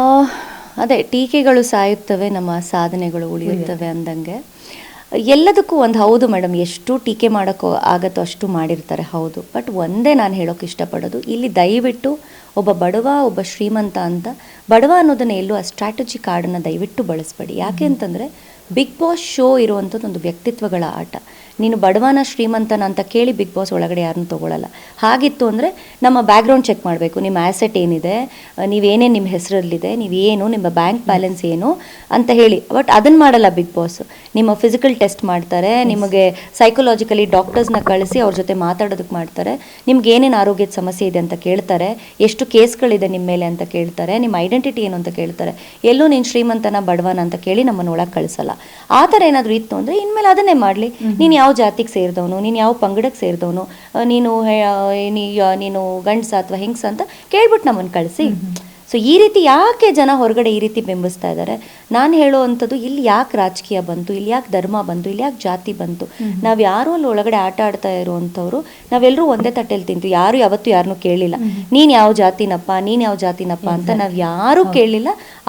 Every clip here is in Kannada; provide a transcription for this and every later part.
ಆ, ಅದೇ ಟೀಕೆಗಳು ಸಾಯುತ್ತವೆ, ನಮ್ಮ ಸಾಧನೆಗಳು ಉಳಿಯುತ್ತವೆ ಅಂದಂಗೆ ಎಲ್ಲದಕ್ಕೂ ಒಂದು ಹೌದು ಮೇಡಮ್, ಎಷ್ಟು ಟೀಕೆ ಮಾಡೋಕ್ಕೋ ಆಗತ್ತೋ ಅಷ್ಟು ಮಾಡಿರ್ತಾರೆ, ಹೌದು. ಬಟ್ ಒಂದೇ ನಾನು ಹೇಳೋಕೆ ಇಷ್ಟಪಡೋದು, ಇಲ್ಲಿ ದಯವಿಟ್ಟು ಒಬ್ಬ ಬಡವ ಒಬ್ಬ ಶ್ರೀಮಂತ ಅಂತ, ಬಡವ ಅನ್ನೋದನ್ನ ಎಲ್ಲೂ ಆ ಸ್ಟ್ರಾಟಜಿ ಕಾರ್ಡನ್ನು ದಯವಿಟ್ಟು ಬಳಸಬೇಡಿ. ಯಾಕೆ ಅಂತಂದರೆ ಬಿಗ್ ಬಾಸ್ ಶೋ ಇರುವಂಥದ್ದು ಒಂದು ವ್ಯಕ್ತಿತ್ವಗಳ ಆಟ. ನೀನು ಬಡವನ ಶ್ರೀಮಂತನ ಅಂತ ಕೇಳಿ ಬಿಗ್ ಬಾಸ್ ಒಳಗಡೆ ಯಾರನ್ನೂ ತೊಗೊಳ್ಳಲ್ಲ. ಹಾಗಿತ್ತು ಅಂದರೆ ನಮ್ಮ ಬ್ಯಾಕ್ಗ್ರೌಂಡ್ ಚೆಕ್ ಮಾಡಬೇಕು, ನಿಮ್ಮ ಆ್ಯಸೆಟ್ ಏನಿದೆ, ನೀವೇನೇನು ನಿಮ್ಮ ಹೆಸರಲ್ಲಿದೆ, ನೀವೇನು ನಿಮ್ಮ ಬ್ಯಾಂಕ್ ಬ್ಯಾಲೆನ್ಸ್ ಏನು ಅಂತ ಹೇಳಿ. ಬಟ್ ಅದನ್ನು ಮಾಡಲ್ಲ ಬಿಗ್ ಬಾಸ್. ನಿಮ್ಮ ಫಿಸಿಕಲ್ ಟೆಸ್ಟ್ ಮಾಡ್ತಾರೆ, ನಿಮಗೆ ಸೈಕಲಾಜಿಕಲಿ ಡಾಕ್ಟರ್ಸ್ನ ಕಳಿಸಿ ಅವ್ರ ಜೊತೆ ಮಾತಾಡೋದಕ್ಕೆ ಮಾಡ್ತಾರೆ, ನಿಮ್ಗೆ ಏನೇನು ಆರೋಗ್ಯದ ಸಮಸ್ಯೆ ಇದೆ ಅಂತ ಕೇಳ್ತಾರೆ, ಎಷ್ಟು ಕೇಸ್ಗಳಿದೆ ನಿಮ್ಮ ಮೇಲೆ ಅಂತ ಕೇಳ್ತಾರೆ, ನಿಮ್ಮ ಐಡೆಂಟಿಟಿ ಏನು ಅಂತ ಕೇಳ್ತಾರೆ. ಎಲ್ಲೂ ನೀನು ಶ್ರೀಮಂತನ ಬಡವನ ಅಂತ ಕೇಳಿ ನಮ್ಮನ್ನು ಒಳಗೆ ಕಳಿಸಲ್ಲ. ಆ ಥರ ಏನಾದರೂ ಇತ್ತು ಅಂದರೆ ಇನ್ಮೇಲೆ ಅದನ್ನೇ ಮಾಡಲಿ. ನೀನು ಯಾವ ಜಾತಿಗೆ ಸೇರಿದವನು, ನೀನು ಯಾವ ಪಂಗಡಕ್ಕೆ ಸೇರಿದವನು, ನೀನು ಗಂಡಸ ಅಥವಾ ಹೆಂಗಸ ಅಂತ ಕೇಳ್ಬಿಟ್ಟು ನಮ್ಮನ್ನು ಕಳಿಸಿ. ಸೊ ಈ ರೀತಿ ಯಾಕೆ ಜನ ಹೊರಗಡೆ ಈ ರೀತಿ ಬಿಂಬಿಸ್ತಾ ಇದ್ದಾರೆ? ನಾನು ಹೇಳೋ ಅಂಥದ್ದು, ಇಲ್ಲಿ ಯಾಕೆ ರಾಜಕೀಯ ಬಂತು, ಇಲ್ಲಿ ಯಾಕೆ ಧರ್ಮ ಬಂತು, ಇಲ್ಲಿ ಯಾಕೆ ಜಾತಿ ಬಂತು? ನಾವು ಯಾರು ಅಲ್ಲಿ ಒಳಗಡೆ ಆಟ ಆಡ್ತಾ ಇರುವಂಥವ್ರು ನಾವೆಲ್ಲರೂ ಒಂದೇ ತಟ್ಟೆಯಲ್ಲಿ ತಿಂತು. ಯಾರು ಯಾವತ್ತೂ ಯಾರನ್ನೂ ಕೇಳಲಿಲ್ಲ, ನೀನು ಯಾವ ಜಾತಿನಪ್ಪ, ನೀನು ಯಾವ ಜಾತಿನಪ್ಪ ಅಂತ ನಾವು ಯಾರೂ ಕೇಳಲಿಲ್ಲ.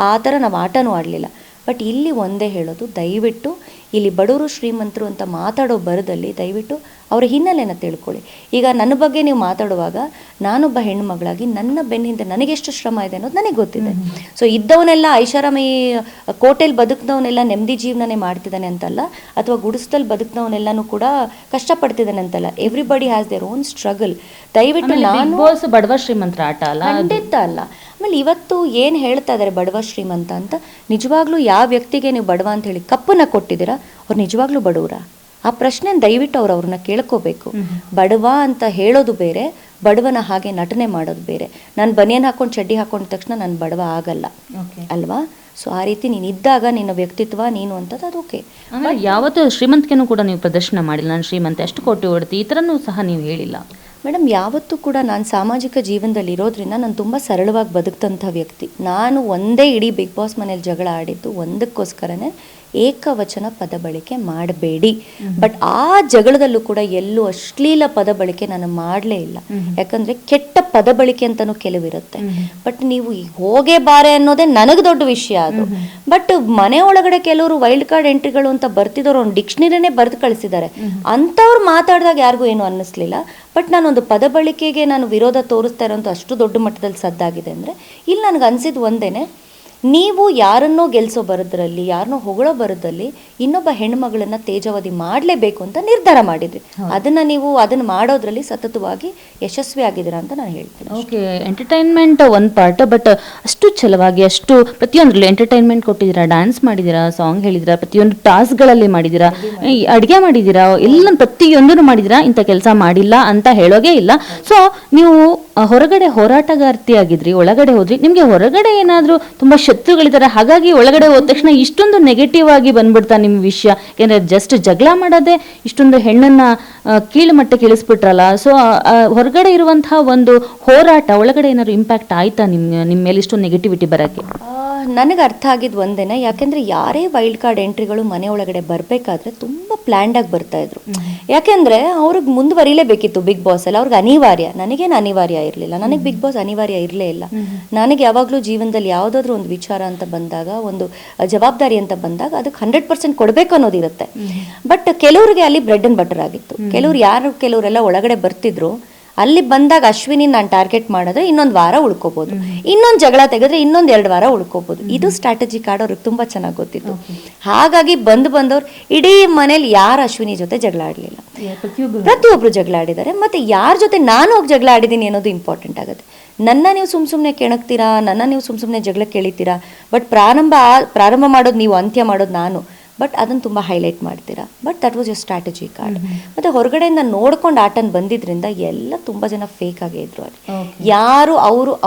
ಆ ಥರ ನಾವು ಆಟನೂ ಆಡಲಿಲ್ಲ. ಬಟ್ ಇಲ್ಲಿ ಒಂದೇ ಹೇಳೋದು, ದಯವಿಟ್ಟು ಇಲ್ಲಿ ಬಡವರು ಶ್ರೀಮಂತರು ಅಂತ ಮಾತಾಡೋ ಬರದಲ್ಲಿ ದಯವಿಟ್ಟು ಅವರ ಹಿನ್ನೆಲೆಯನ್ನು ತಿಳ್ಕೊಳ್ಳಿ. ಈಗ ನನ್ನ ಬಗ್ಗೆ ನೀವು ಮಾತಾಡುವಾಗ ನಾನೊಬ್ಬ ಹೆಣ್ಣು ಮಗಳಾಗಿ ನನ್ನ ಬೆನ್ನಿಂದ ನನಗೆಷ್ಟು ಶ್ರಮ ಇದೆ ಅನ್ನೋದು ನನಗೆ ಗೊತ್ತಿದೆ. ಸೊ ಇದ್ದವನೆಲ್ಲ ಐಷಾರಾಮಿ ಕೋಟೆಯಲ್ಲಿ ಬದುಕಿದವನೆಲ್ಲ ನೆಮ್ಮದಿ ಜೀವನನೇ ಮಾಡ್ತಿದ್ದಾನೆ ಅಂತಲ್ಲ, ಅಥವಾ ಗುಡಿಸ್ದಲ್ಲಿ ಬದುಕಿದವನೆಲ್ಲನೂ ಕೂಡ ಕಷ್ಟಪಡ್ತಿದ್ದಾನೆ ಅಂತಲ್ಲ. Everybody has their own struggle. ದಯವಿಟ್ಟು ನಾನು ಬಡವ ಶ್ರೀಮಂತರ ಆಟ ಅಲ್ಲ, ಖಂಡಿತ ಅಲ್ಲ. ಆಮೇಲೆ ಇವತ್ತು ಏನು ಹೇಳ್ತಾ ಇದ್ದಾರೆ ಬಡವ ಶ್ರೀಮಂತ ಅಂತ, ನಿಜವಾಗ್ಲೂ ಯಾವ ವ್ಯಕ್ತಿಗೆ ನೀವು ಬಡವ ಅಂತ ಹೇಳಿ ಕಪ್ಪನ್ನ ಕೊಟ್ಟಿದ್ದೀರಾ, ಅವ್ರು ನಿಜವಾಗ್ಲೂ ಬಡವರ? ಆ ಪ್ರಶ್ನೆ ದಯವಿಟ್ಟು ಅವ್ರನ್ನ ಕೇಳ್ಕೋಬೇಕು. ಬಡವ ಅಂತ ಹೇಳೋದು ಬೇರೆ, ಬಡವನ ಹಾಗೆ ನಟನೆ ಮಾಡೋದು ಬೇರೆ. ನಾನು ಬನಿಯನ್ ಹಾಕೊಂಡು ಚಡ್ಡಿ ಹಾಕೊಂಡ ತಕ್ಷಣ ನಾನು ಬಡವ ಆಗಲ್ಲ ಅಲ್ವಾ? ಸೊ ಆ ರೀತಿ ನೀನು ಇದ್ದಾಗ ನಿನ್ನ ವ್ಯಕ್ತಿತ್ವ ನೀನು ಅಂತದ್ದು ಅದು ಓಕೆ. ಯಾವತ್ತೂ ಶ್ರೀಮಂತಿಕೆನೂ ಕೂಡ ನೀವು ಪ್ರದರ್ಶನ ಮಾಡಿಲ್ಲ, ನಾನು ಶ್ರೀಮಂತ ಎಷ್ಟು ಕೋಟಿ ಹೊಡ್ತಿ ಈ ಥರನೂ ಸಹ ನೀವು ಹೇಳಿಲ್ಲ ಮೇಡಮ್. ಯಾವತ್ತೂ ಕೂಡ ನಾನು ಸಾಮಾಜಿಕ ಜೀವನದಲ್ಲಿ ಇರೋದ್ರಿಂದ ನಾನು ತುಂಬ ಸರಳವಾಗಿ ಬದುಕ್ತಂಥ ವ್ಯಕ್ತಿ. ನಾನು ಒಂದೇ ಇಡೀ ಬಿಗ್ ಬಾಸ್ ಮನೇಲಿ ಜಗಳ ಆಡಿದ್ದು ಒಂದಕ್ಕೋಸ್ಕರನೇ, ಏಕವಚನ ಪದ ಬಳಕೆ ಮಾಡಬೇಡಿ. ಬಟ್ ಆ ಜಗಳದಲ್ಲೂ ಕೂಡ ಎಲ್ಲೂ ಅಶ್ಲೀಲ ಪದ ಬಳಕೆ ನಾನು ಮಾಡಲೇ ಇಲ್ಲ. ಯಾಕಂದರೆ ಕೆಟ್ಟ ಪದ ಬಳಕೆ ಅಂತಲೂ ಕೆಲವಿರುತ್ತೆ. ಬಟ್ ನೀವು ಹೋಗೇ ಬಾರೆ ಅನ್ನೋದೇ ನನಗೆ ದೊಡ್ಡ ವಿಷಯ ಅದು. ಬಟ್ ಮನೆ ಒಳಗಡೆ ಕೆಲವರು ವೈಲ್ಡ್ ಕಾರ್ಡ್ ಎಂಟ್ರಿಗಳು ಅಂತ ಬರ್ತಿದ್ದವರು ಒಂದು ಡಿಕ್ಷನರಿನೇ ಬರೆದು ಕಳಿಸಿದ್ದಾರೆ. ಅಂಥವ್ರು ಮಾತಾಡಿದಾಗ ಯಾರಿಗೂ ಏನು ಅನ್ನಿಸ್ಲಿಲ್ಲ. ಬಟ್ ನಾನೊಂದು ಪದ ಬಳಕೆಗೆ ನಾನು ವಿರೋಧ ತೋರಿಸ್ತಾ ಇರೋಂಥ ಅಷ್ಟು ದೊಡ್ಡ ಮಟ್ಟದಲ್ಲಿ ಸದ್ದಾಗಿದೆ ಅಂದರೆ, ಇಲ್ಲಿ ನನಗೆ ಅನಿಸಿದ್ದು ಒಂದೇನೆ, ನೀವು ಯಾರನ್ನೋ ಗೆಲ್ಸೋ ಬರೋದ್ರಲ್ಲಿ, ಯಾರನ್ನೋ ಹೊಗಳೋ ಬರೋದ್ರಲ್ಲಿ ಇನ್ನೊಬ್ಬ ಹೆಣ್ಮಗಳನ್ನ ತೇಜಾವಧಿ ಮಾಡಲೇಬೇಕು ಅಂತ ನಿರ್ಧಾರ ಮಾಡಿದ್ರಿ. ಅದನ್ನು ಮಾಡೋದ್ರಲ್ಲಿ ಸತತವಾಗಿ ಯಶಸ್ವಿ ಆಗಿದ್ದೀರಾ ಅಂತ ನಾನು ಹೇಳ್ತೀನಿ. ಓಕೆ, ಎಂಟರ್ಟೈನ್ಮೆಂಟ್ ಒಂದು ಪಾರ್ಟ್, ಬಟ್ ಅಷ್ಟು ಛಲವಾಗಿ ಅಷ್ಟು ಪ್ರತಿಯೊಂದರಲ್ಲಿ ಎಂಟರ್ಟೈನ್ಮೆಂಟ್ ಕೊಟ್ಟಿದ್ದೀರಾ, ಡ್ಯಾನ್ಸ್ ಮಾಡಿದ್ದೀರಾ, ಸಾಂಗ್ ಹೇಳಿದ್ದೀರಾ, ಪ್ರತಿಯೊಂದು ಟಾಸ್ಕ್ಗಳಲ್ಲಿ ಮಾಡಿದ್ದೀರಾ, ಅಡುಗೆ ಮಾಡಿದ್ದೀರಾ, ಎಲ್ಲ ಪ್ರತಿಯೊಂದನ್ನು ಮಾಡಿದ್ದೀರಾ. ಇಂಥ ಕೆಲಸ ಮಾಡಿಲ್ಲ ಅಂತ ಹೇಳೋದೇ ಇಲ್ಲ. ಸೊ ನೀವು ಹೊರಗಡೆ ಹೋರಾಟಗಾರ್ತಿ ಆಗಿದ್ರಿ, ಒಳಗಡೆ ಹೋದ್ರಿ, ನಿಮಗೆ ಹೊರಗಡೆ ಏನಾದರೂ ತುಂಬ ಶತ್ರುಗಳಿದ್ದಾರೆ, ಹಾಗಾಗಿ ಒಳಗಡೆ ಹೋದ ತಕ್ಷಣ ಇಷ್ಟೊಂದು ನೆಗೆಟಿವ್ ಆಗಿ ಬಂದ್ಬಿಡ್ತಾ ನಿಮ್ಮ ವಿಷಯ? ಯಾಕೆಂದರೆ ಜಸ್ಟ್ ಜಗಳ ಮಾಡೋದೇ ಇಷ್ಟೊಂದು ಹೆಣ್ಣನ್ನು ಕೀಳು ಮಟ್ಟಕ್ಕೆ ಇಳಿಸ್ಬಿಟ್ರಲ್ಲ. ಸೊ ಹೊರಗಡೆ ಇರುವಂತಹ ಒಂದು ಹೋರಾಟ ಒಳಗಡೆ ಏನಾದ್ರು ಇಂಪ್ಯಾಕ್ಟ್ ಆಯ್ತಾ ನಿಮ್ಮ ಮೇಲೆ ಇಷ್ಟೊಂದು ನೆಗೆಟಿವಿಟಿ ಬರೋಕ್ಕೆ? ನನಗೆ ಅರ್ಥ ಆಗಿದ್ದು ಒಂದೇನೆ, ಯಾಕೆಂದರೆ ಯಾರೇ ವೈಲ್ಡ್ ಕಾರ್ಡ್ ಎಂಟ್ರಿಗಳು ಮನೆ ಒಳಗಡೆ ಬರಬೇಕಾದ್ರೆ ತುಂಬ ಪ್ಲ್ಯಾಂಡಾಗಿ ಬರ್ತಾಯಿದ್ರು. ಯಾಕೆಂದರೆ ಅವ್ರಿಗೆ ಮುಂದುವರಿಲೇಬೇಕಿತ್ತು ಬಿಗ್ ಬಾಸಲ್ಲಿ, ಅವ್ರಿಗೆ ಅನಿವಾರ್ಯ. ನನಗೇನು ಅನಿವಾರ್ಯ ಇರಲಿಲ್ಲ, ನನಗೆ ಬಿಗ್ ಬಾಸ್ ಅನಿವಾರ್ಯ ಇರಲೇ ಇಲ್ಲ. ನನಗೆ ಯಾವಾಗಲೂ ಜೀವನದಲ್ಲಿ ಯಾವುದಾದ್ರೂ ಒಂದು ವಿಚಾರ ಅಂತ ಬಂದಾಗ, ಒಂದು ಜವಾಬ್ದಾರಿ ಅಂತ ಬಂದಾಗ ಅದಕ್ಕೆ 100% ಕೊಡಬೇಕು ಅನ್ನೋದಿರುತ್ತೆ. ಬಟ್ ಕೆಲವರಿಗೆ ಅಲ್ಲಿ ಬ್ರೆಡ್ ಆ್ಯಂಡ್ ಬಟರ್ ಆಗಿತ್ತು. ಕೆಲವರೆಲ್ಲ ಒಳಗಡೆ ಬರ್ತಿದ್ರು, ಅಲ್ಲಿ ಬಂದಾಗ ಅಶ್ವಿನಿ ನಾನು ಟಾರ್ಗೆಟ್ ಮಾಡಿದ್ರೆ ಇನ್ನೊಂದು ವಾರ ಉಳ್ಕೋಬೋದು, ಇನ್ನೊಂದು ಜಗಳ ತೆಗೆದ್ರೆ ಇನ್ನೊಂದು 2 ವಾರ ಉಳ್ಕೋಬೋದು. ಇದು ಸ್ಟ್ರಾಟಜಿ ಕಾರ್ಡ್ ಅವ್ರಿಗೆ ತುಂಬ ಚೆನ್ನಾಗಿ ಗೊತ್ತಿತ್ತು. ಹಾಗಾಗಿ ಬಂದವ್ರು ಇಡೀ ಮನೇಲಿ ಯಾರು ಅಶ್ವಿನಿ ಜೊತೆ ಜಗಳ ಆಡಲಿಲ್ಲ, ಪ್ರತಿಯೊಬ್ಬರು ಜಗಳ ಆಡಿದ್ದಾರೆ. ಮತ್ತು ಯಾರ ಜೊತೆ ನಾನು ಹೋಗಿ ಜಗಳ ಆಡಿದ್ದೀನಿ ಅನ್ನೋದು ಇಂಪಾರ್ಟೆಂಟ್ ಆಗುತ್ತೆ. ನನ್ನ ನೀವು ಸುಮ್ಮನೆ ಕೆಣಕ್ತೀರಾ, ನನ್ನ ನೀವು ಸುಮ್ಮನೆ ಜಗಳ ಕೇಳಿತೀರಾ, ಬಟ್ ಪ್ರಾರಂಭ ಮಾಡೋದು ನೀವು, ಅಂತ್ಯ ಮಾಡೋದು ನಾನು. ಬಟ್ ಅದನ್ನು ತುಂಬ ಹೈಲೈಟ್ ಮಾಡ್ತೀರಾ. But that was your strategy card. ಮತ್ತು ಹೊರಗಡೆಯಿಂದ ನೋಡ್ಕೊಂಡು ಆಟನ ಬಂದಿದ್ರಿಂದ ಎಲ್ಲ ತುಂಬ ಜನ ಫೇಕ್ ಆಗೇ ಇದ್ರು. ಅಲ್ಲಿ ಯಾರು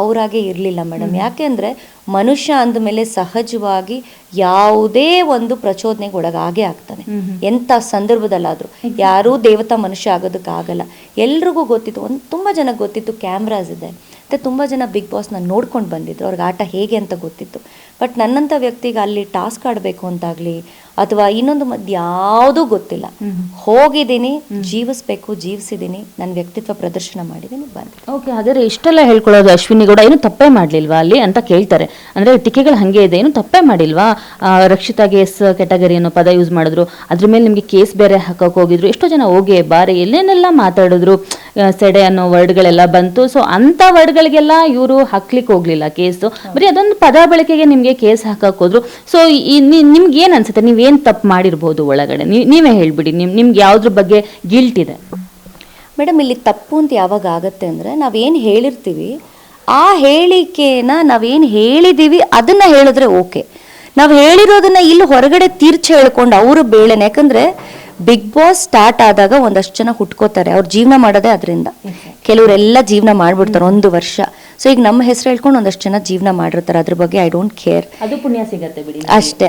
ಅವರಾಗೆ ಇರಲಿಲ್ಲ ಮೇಡಮ್. ಯಾಕೆ ಅಂದರೆ ಮನುಷ್ಯ ಅಂದಮೇಲೆ ಸಹಜವಾಗಿ ಯಾವುದೇ ಒಂದು ಪ್ರಚೋದನೆಗೆ ಒಳಗಾಗೇ ಆಗ್ತಾನೆ, ಎಂಥ ಸಂದರ್ಭದಲ್ಲಾದರೂ. ಯಾರೂ ದೇವತಾ ಮನುಷ್ಯ ಆಗೋದಕ್ಕಾಗಲ್ಲ. ಎಲ್ರಿಗೂ ಗೊತ್ತಿತ್ತು, ತುಂಬ ಜನಕ್ಕೆ ಗೊತ್ತಿತ್ತು ಕ್ಯಾಮ್ರಾಸ್ ಇದೆ, ಮತ್ತು ತುಂಬ ಜನ ಬಿಗ್ ಬಾಸ್ನ ನೋಡ್ಕೊಂಡು ಬಂದಿದ್ರು, ಅವ್ರಿಗೆ ಆಟ ಹೇಗೆ ಅಂತ ಗೊತ್ತಿತ್ತು. ಬಟ್ ನನ್ನಂಥ ವ್ಯಕ್ತಿಗೆ ಅಲ್ಲಿ ಟಾಸ್ಕ್ ಆಡಬೇಕು ಅಂತಾಗಲಿ ಅಥವಾ ಇನ್ನೊಂದು ಯಾವುದೂ ಗೊತ್ತಿಲ್ಲ. ಹೋಗಿದ್ದೀನಿ, ಜೀವಿಸಿದ್ದೀನಿ, ನನ್ನ ವ್ಯಕ್ತಿತ್ವ ಪ್ರದರ್ಶನ ಮಾಡಿದ್ದೀನಿ, ಬಂದೆ. ಓಕೆ, ಹಾಗಾದ್ರೆ ಇಷ್ಟೆಲ್ಲ ಹೇಳ್ಕೊಳ್ಳೋದು ಅಶ್ವಿನಿ ಗೌಡ ಏನು ತಪ್ಪೇ ಮಾಡ್ಲಿಲ್ವಾ ಅಲ್ಲಿ ಅಂತ ಕೇಳ್ತಾರೆ. ಅಂದ್ರೆ ಟಿಕೆಗಳು ಹಂಗೆ ಇದೆ, ಏನು ತಪ್ಪೇ ಮಾಡಿಲ್ವಾ? ರಕ್ಷಿತಾಗೆ ಎಸ್ ಕೆಟಗರಿ ಅನ್ನೋ ಪದ ಯೂಸ್ ಮಾಡಿದ್ರು, ಅದ್ರ ಮೇಲೆ ನಿಮ್ಗೆ ಕೇಸ್ ಬೇರೆ ಹಾಕಕ್ ಹೋಗಿದ್ರು, ಎಷ್ಟೋ ಜನ ಹೋಗಿ ಬಾರಿ ಎಲ್ಲೇನೆಲ್ಲ ಮಾತಾಡಿದ್ರು, ಸೆಡೆ ಅನ್ನೋ ವರ್ಡ್ಗಳೆಲ್ಲ ಬಂತು. ಸೊ ಅಂತ ವರ್ಡ್ಗಳಿಗೆಲ್ಲ ಇವರು ಹಾಕ್ಲಿಕ್ಕೆ ಹೋಗ್ಲಿಲ್ಲ ಕೇಸು, ಬರೀ ಅದೊಂದು ಪದ ಬಳಕೆಗೆ ನಿಮ್ಗೆ ಕೇಸ್ ಹಾಕಕ್ ಹೋದ್ರು. ಸೊ ನಿಮ್ಗೆ ಏನ್ ಅನ್ಸುತ್ತೆ, ನೀವೇನ್ ತಪ್ಪು ಮಾಡಿರ್ಬೋದು ಒಳಗಡೆ? ನೀವೇ ಹೇಳ್ಬಿಡಿ, ನಿಮ್ಗೆ ಯಾವ್ದ್ರ ಬಗ್ಗೆ ಗಿಲ್ಟ್ ಇದೆ? ಮೇಡಮ್, ಇಲ್ಲಿ ತಪ್ಪು ಅಂತ ಯಾವಾಗ ಆಗತ್ತೆ ಅಂದರೆ, ನಾವೇನು ಹೇಳಿರ್ತೀವಿ ಆ ಹೇಳಿಕೆನ ನಾವೇನು ಹೇಳಿದ್ದೀವಿ ಅದನ್ನು ಹೇಳಿದ್ರೆ ಓಕೆ. ನಾವು ಹೇಳಿರೋದನ್ನ ಇಲ್ಲಿ ಹೊರಗಡೆ ತೀರ್ಚಿ ಹೇಳ್ಕೊಂಡು ಅವರು ಬೇಳೆನೆ, ಯಾಕಂದರೆ ಬಿಗ್ ಬಾಸ್ ಸ್ಟಾರ್ಟ್ ಆದಾಗ ಒಂದಷ್ಟು ಜನ ಹುಟ್ಕೋತಾರೆ, ಅವ್ರ ಜೀವನ ಮಾಡೋದೇ ಅದರಿಂದ. ಕೆಲವರೆಲ್ಲ ಜೀವನ ಮಾಡ್ಬಿಡ್ತಾರೆ 1 ವರ್ಷ. ಸೊ ಈಗ ನಮ್ಮ ಹೆಸರು ಹೇಳ್ಕೊಂಡು ಒಂದಷ್ಟು ಜನ ಜೀವನ ಮಾಡಿರ್ತಾರೆ, ಅದ್ರ ಬಗ್ಗೆ ಐ ಡೋಂಟ್ ಕೇರ್, ಅದು ಪುಣ್ಯ ಸಿಗತ್ತೆ ಬಿಡಿ ಅಷ್ಟೇ.